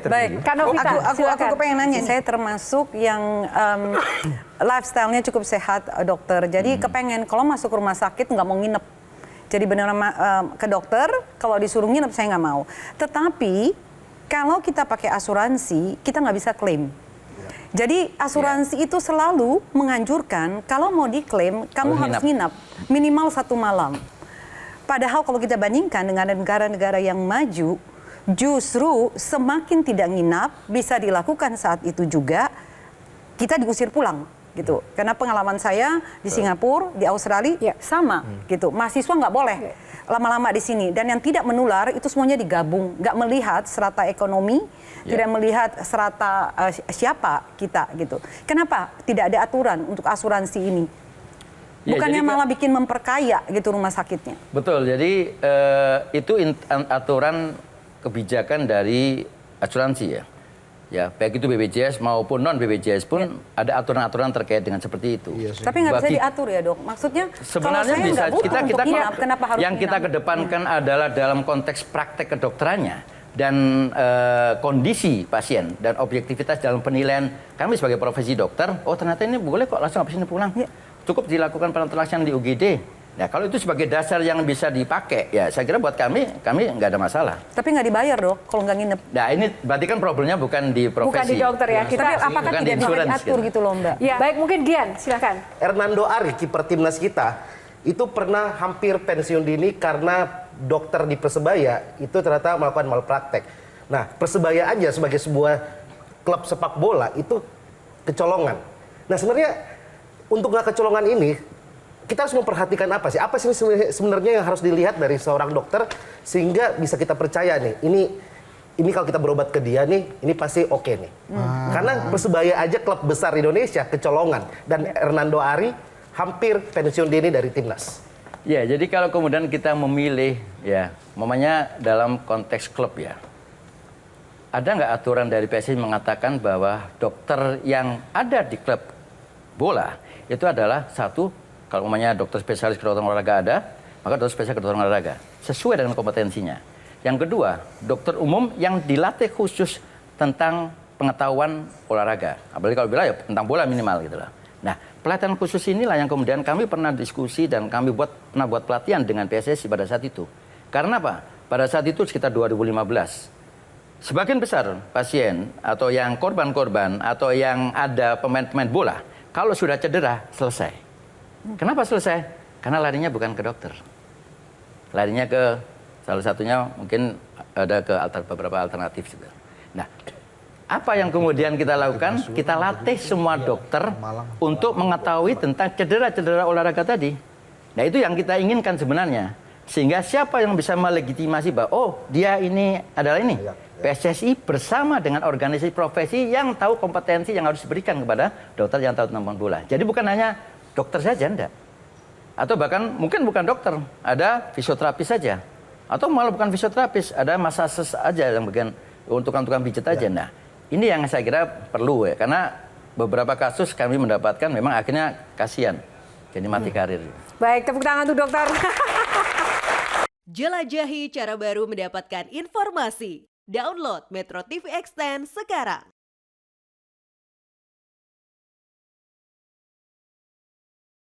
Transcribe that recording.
Baik, Kak Novita, aku pengen nanya, saya termasuk yang lifestyle-nya cukup sehat, dokter. Jadi kepengen kalau masuk rumah sakit nggak mau nginep. Jadi benar ke dokter, kalau disuruh nginep saya nggak mau. Tetapi kalau kita pakai asuransi, kita nggak bisa klaim. Jadi asuransi itu selalu menganjurkan kalau mau diklaim, kamu harus nginap minimal 1 malam. Padahal kalau kita bandingkan dengan negara-negara yang maju, justru semakin tidak nginap bisa dilakukan saat itu juga kita diusir pulang gitu. Karena pengalaman saya di Singapura, di Australia sama gitu. Mahasiswa nggak boleh lama-lama di sini, dan yang tidak menular itu semuanya digabung, nggak melihat serata ekonomi, tidak melihat serata siapa kita gitu. Kenapa tidak ada aturan untuk asuransi ini? Bukannya malah bikin memperkaya gitu rumah sakitnya. Betul, jadi itu aturan kebijakan dari asuransi ya. Ya, baik itu BPJS maupun non BPJS pun ada aturan-aturan terkait dengan seperti itu. Tapi nggak bisa diatur ya, Dok. Maksudnya sebenarnya kalau saya bisa kita kenapa harus yang kita kedepankan adalah dalam konteks praktek kedokterannya dan kondisi pasien dan objektivitas dalam penilaian kami sebagai profesi dokter. Oh, ternyata ini boleh kok langsung habis ini pulang. Cukup dilakukan penelitian di UGD. Nah, kalau itu sebagai dasar yang bisa dipakai, ya saya kira buat kami nggak ada masalah. Tapi nggak dibayar, Dok, kalau nggak nginep. Nah, ini berarti kan problemnya bukan di profesi. Bukan di dokter ya. Tapi apakah tidak bisa diatur gitu loh, Mbak? Ya, baik, mungkin Gian, silakan. Hernando Ari, kiper timnas kita, itu pernah hampir pensiun dini karena dokter di Persebaya itu ternyata melakukan malpraktek. Nah, Persebaya aja sebagai sebuah klub sepak bola itu kecolongan. Nah, sebenarnya untuk nggak kecolongan ini, kita harus memperhatikan apa sih? Apa sih sebenarnya yang harus dilihat dari seorang dokter sehingga bisa kita percaya nih, ini kalau kita berobat ke dia nih, ini pasti oke nih. Karena Persebaya aja klub besar Indonesia kecolongan, dan Hernando Ari hampir pensiun dini dari timnas. Ya, jadi kalau kemudian kita memilih ya, mamanya dalam konteks klub ya. Ada nggak aturan dari PSSI mengatakan bahwa dokter yang ada di klub bola itu adalah satu, kalau umumnya dokter spesialis kedokteran olahraga ada, maka dokter spesialis kedokteran olahraga sesuai dengan kompetensinya. Yang kedua, dokter umum yang dilatih khusus tentang pengetahuan olahraga, apalagi kalau bilang ya tentang bola minimal gitu lah. Nah, pelatihan khusus inilah yang kemudian kami pernah diskusi dan kami pernah buat pelatihan dengan PSSI pada saat itu. Karena apa? Pada saat itu sekitar 2015, sebagian besar pasien atau yang korban-korban atau yang ada pemain-pemain bola, kalau sudah cedera selesai. Kenapa selesai? Karena larinya bukan ke dokter. Larinya ke salah satunya mungkin ada ke beberapa alternatif juga. Nah, apa yang kemudian kita lakukan? Kita latih semua dokter untuk mengetahui tentang cedera-cedera olahraga tadi. Nah, itu yang kita inginkan sebenarnya. Sehingga siapa yang bisa melegitimasi bahwa oh, dia ini adalah ini. PSSI bersama dengan organisasi profesi yang tahu kompetensi yang harus diberikan kepada dokter yang tahu tentang bola. Jadi bukan hanya dokter saja, enggak. Atau bahkan mungkin bukan dokter, ada fisioterapis saja. Atau malah bukan fisioterapis, ada masases aja yang bagian untuk tukang pijat aja. Nah, ini yang saya kira perlu ya, karena beberapa kasus kami mendapatkan memang akhirnya kasihan, jadi mati karir. Baik, tepuk tangan untuk dokter. Jelajahi cara baru mendapatkan informasi. Download Metro TV Extend sekarang.